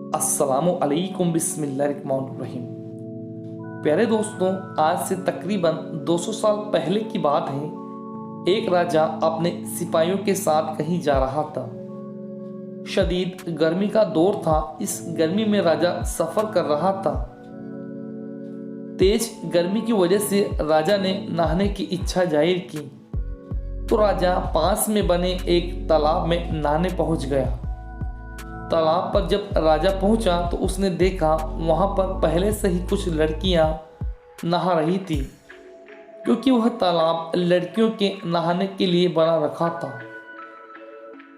अस्सलामु अलैकुम बिस्मिल्लाहिर्रहमानिर्रहीम। प्यारे दोस्तों, आज से तकरीबन 200 साल पहले की बात है। एक राजा अपने सिपाहियों के साथ कहीं जा रहा था। शदीद गर्मी का दौर था। इस गर्मी में राजा सफर कर रहा था। तेज गर्मी की वजह से राजा ने नहाने की इच्छा जाहिर की, तो राजा पास में बने एक तालाब में नहाने पहुंच गया। तालाब पर जब राजा पहुंचा तो उसने देखा वहां पर पहले से ही कुछ लड़कियां नहा रही थी, क्योंकि वह तालाब लड़कियों के नहाने के लिए बना रखा था।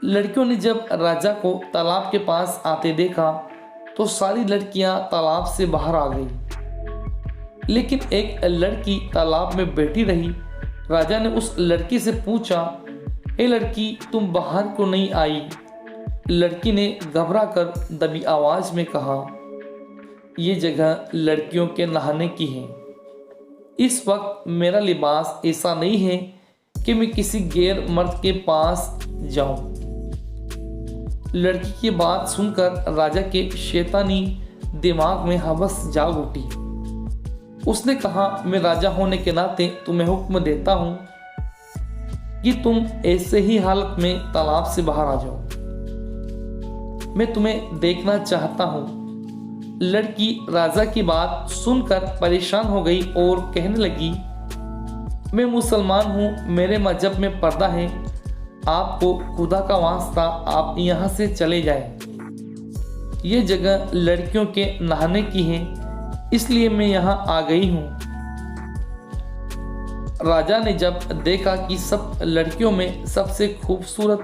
लड़कियों ने जब राजा को तालाब के पास आते देखा तो सारी लड़कियां तालाब से बाहर आ गई, लेकिन एक लड़की तालाब में बैठी रही। राजा ने उस लड़की से पूछा, हे लड़की, तुम बाहर क्यों नहीं आई? लड़की ने घबराकर दबी आवाज में कहा, ये जगह लड़कियों के नहाने की है। इस वक्त मेरा लिबास ऐसा नहीं है कि मैं किसी गैर मर्द के पास जाऊं। लड़की की बात सुनकर राजा के शैतानी दिमाग में हवस जाग उठी। उसने कहा, मैं राजा होने के नाते तुम्हें हुक्म देता हूं कि तुम ऐसे ही हालत में तालाब से बाहर आ जाओ। मैं तुम्हें देखना चाहता हूं। लड़की राजा की बात सुनकर परेशान हो गई और कहने लगी, मैं मुसलमान हूं, मेरे मजहब में पर्दा है। आपको खुदा का वास्ता आप यहां से चले जाएं। ये जगह लड़कियों के नहाने की है, इसलिए मैं यहां आ गई हूं। राजा ने जब देखा कि सब लड़कियों में सबसे खूबसूरत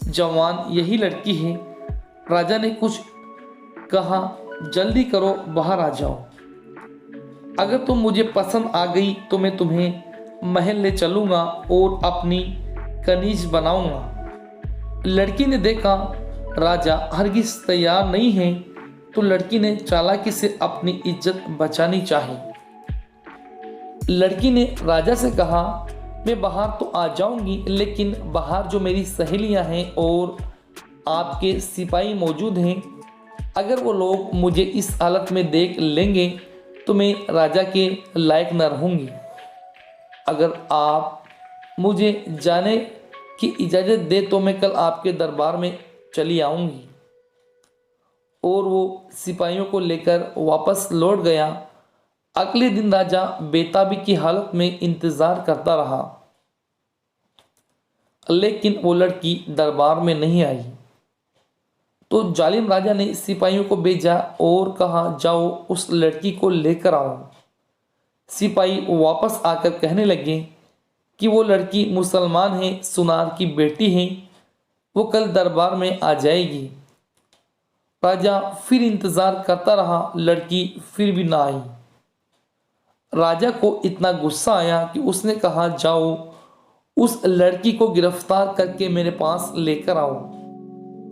जवान यही लड़की है, राजा ने कुछ कहा, जल्दी करो, बाहर आ जाओ। अगर तुम मुझे पसंद आ गई तो मैं तुम्हें महल ले चलूंगा और अपनी कनीज बनाऊंगा। लड़की ने देखा राजा हरगिज तैयार नहीं है, तो लड़की ने चालाकी से अपनी इज्जत बचानी चाही। लड़की ने राजा से कहा, मैं बाहर तो आ जाऊंगी, लेकिन बाहर जो मेरी सहेलियां हैं और आपके सिपाही मौजूद हैं, अगर वो लोग मुझे इस हालत में देख लेंगे तो मैं राजा के लायक न रहूंगी। अगर आप मुझे जाने की इजाज़त दे तो मैं कल आपके दरबार में चली आऊँगी। और वो सिपाहियों को लेकर वापस लौट गया। अगले दिन राजा बेताबी की हालत में इंतज़ार करता रहा, लेकिन वो लड़की दरबार में नहीं आई। तो जालिम राजा ने सिपाहियों को भेजा और कहा, जाओ उस लड़की को लेकर आओ। सिपाही वापस आकर कहने लगे कि वो लड़की मुसलमान है, सुनार की बेटी है, वो कल दरबार में आ जाएगी। राजा फिर इंतज़ार करता रहा, लड़की फिर भी ना आई। राजा को इतना गुस्सा आया कि उसने कहा, जाओ उस लड़की को गिरफ्तार करके मेरे पास लेकर आओ।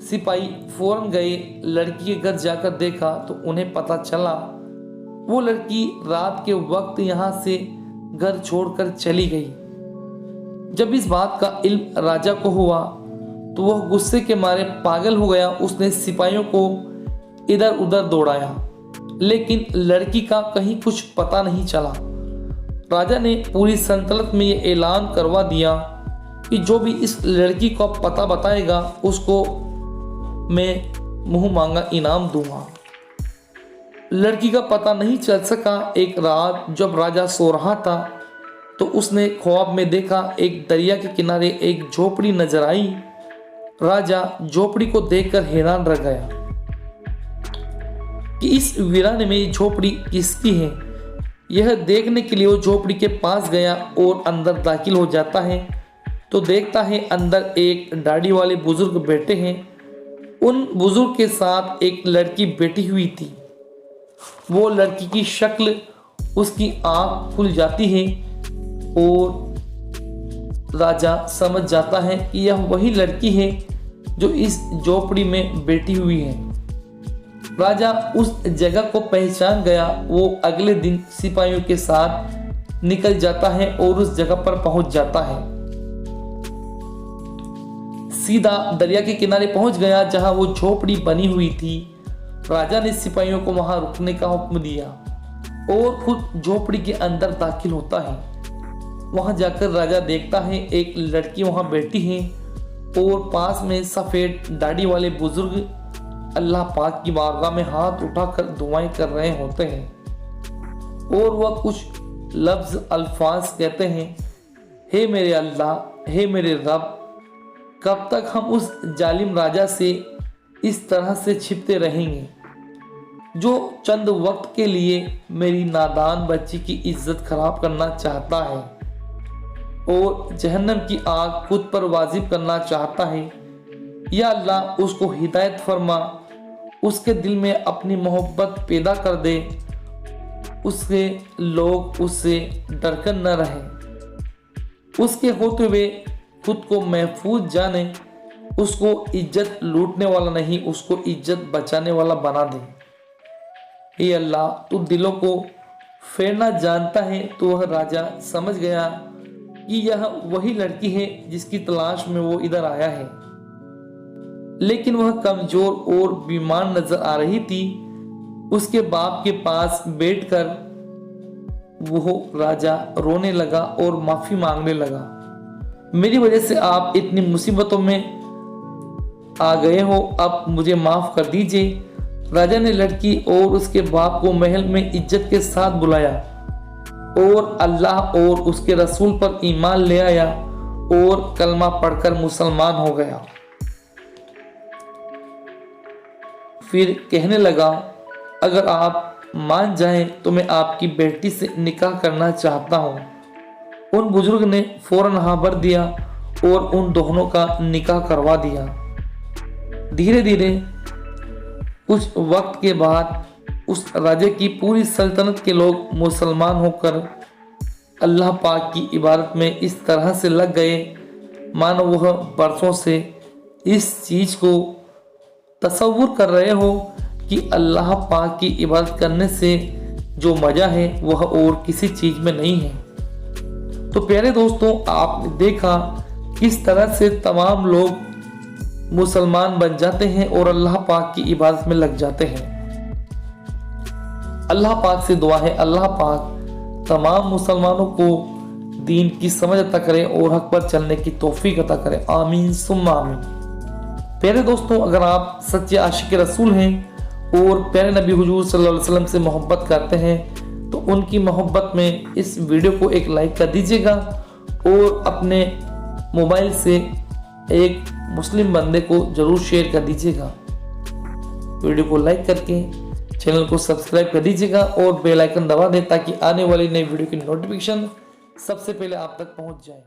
सिपाही फौरन गए। लड़की के घर जाकर देखा तो उन्हें पता चला वो लड़की रात के वक्त यहाँ से घर छोड़कर चली गई। जब इस बात का इल्म राजा को हुआ तो वह गुस्से के मारे पागल हो गया। उसने सिपाहियों को इधर उधर दौड़ाया, लेकिन लड़की का कहीं कुछ पता नहीं चला। राजा ने पूरी सल्तनत में ये ऐलान करवा दिया कि जो भी इस लड़की को पता बताएगा उसको मैं मुंह मांगा इनाम दूंगा। लड़की का पता नहीं चल सका। एक रात जब राजा सो रहा था तो उसने ख्वाब में देखा एक दरिया के किनारे एक झोपड़ी नजर आई। राजा झोपड़ी को देखकर हैरान रह गया कि इस वीराने में झोपड़ी किसकी है। यह देखने के लिए वो झोपड़ी के पास गया और अंदर दाखिल हो जाता है तो देखता है अंदर एक दाढ़ी वाले बुजुर्ग बैठे हैं। उन बुजुर्ग के साथ एक लड़की बैठी हुई थी। वो लड़की की शक्ल, उसकी आंख खुल जाती है और राजा समझ जाता है कि यह वही लड़की है जो इस झोपड़ी में बैठी हुई है। राजा उस जगह को पहचान गया। वो अगले दिन सिपाहियों के साथ निकल जाता है और उस जगह पर पहुंच जाता है। सीधा दरिया के किनारे पहुंच गया जहां वो झोपड़ी बनी हुई थी। राजा ने सिपाहियों को वहां रुकने का हुक्म दिया और खुद झोपड़ी के अंदर दाखिल होता है। वहां जाकर राजा देखता है एक लड़की वहां बैठी है और पास में सफेद दाढ़ी वाले बुजुर्ग अल्लाह पाक की बारगाह में हाथ उठाकर दुआएं कर रहे होते हैं और वह कुछ लफ्ज अल्फाज कहते हैं, हे मेरे अल्लाह, हे मेरे रब, कब तक हम उस जालिम राजा से इस तरह से छिपते रहेंगे जो चंद वक्त के लिए मेरी नादान बच्ची की इज्जत खराब करना चाहता है और जहन्नम की आग खुद पर वाजिब करना चाहता है। या अल्लाह उसको हिदायत फरमा, उसके दिल में अपनी मोहब्बत पैदा कर दे, उसके लोग उससे डरकर न रहें, उसके होते हुए खुद को महफूज जाने, उसको इज्जत लूटने वाला नहीं, उसको इज्जत बचाने वाला बना दे। हे अल्लाह, तू दिलों को फेरना जानता है। तो वह राजा समझ गया कि यह वही लड़की है जिसकी तलाश में वो इधर आया है, लेकिन वह कमजोर और बीमार नजर आ रही थी। उसके बाप के पास बैठकर वो राजा रोने लगा और माफी मांगने लगा, मेरी वजह से आप इतनी मुसीबतों में आ गए हो, अब मुझे माफ कर दीजिए। राजा ने लड़की और उसके बाप को महल में इज्जत के साथ बुलाया और अल्लाह और उसके रसूल पर ईमान ले आया और कलमा पढ़कर मुसलमान हो गया। फिर कहने लगा, अगर आप मान जाएं तो मैं आपकी बेटी से निकाह करना चाहता हूं। उन बुजुर्ग ने फौरन हाँ भर दिया और उन दोनों का निकाह करवा दिया। धीरे धीरे कुछ वक्त के बाद उस राजे की पूरी सल्तनत के लोग मुसलमान होकर अल्लाह पाक की इबादत में इस तरह से लग गए मानो वह बरसों से इस चीज को तसव्वुर कर रहे हो कि अल्लाह पाक की इबादत करने से जो मजा है वह और किसी चीज में नहीं है। तो प्यारे दोस्तों, आपने देखा किस तरह से तमाम लोग मुसलमान बन जाते हैं और अल्लाह पाक की इबादत में लग जाते हैं। अल्लाह पाक से दुआ है, अल्लाह पाक तमाम मुसलमानों को दीन की समझ अता करे और हक पर चलने की तौफीक अता करे। आमीन सुम्मा आमीन। प्यारे दोस्तों, अगर आप सच्चे आशिक रसूल हैं और प्यारे नबी हुजूर सल्लल्लाहु अलैहि वसल्लम से मोहब्बत करते हैं तो उनकी मोहब्बत में इस वीडियो को एक लाइक कर दीजिएगा और अपने मोबाइल से एक मुस्लिम बंदे को जरूर शेयर कर दीजिएगा। वीडियो को लाइक करके चैनल को सब्सक्राइब कर दीजिएगा और बेल आइकन दबा दें ताकि आने वाली नई वीडियो की नोटिफिकेशन सबसे पहले आप तक पहुंच जाए।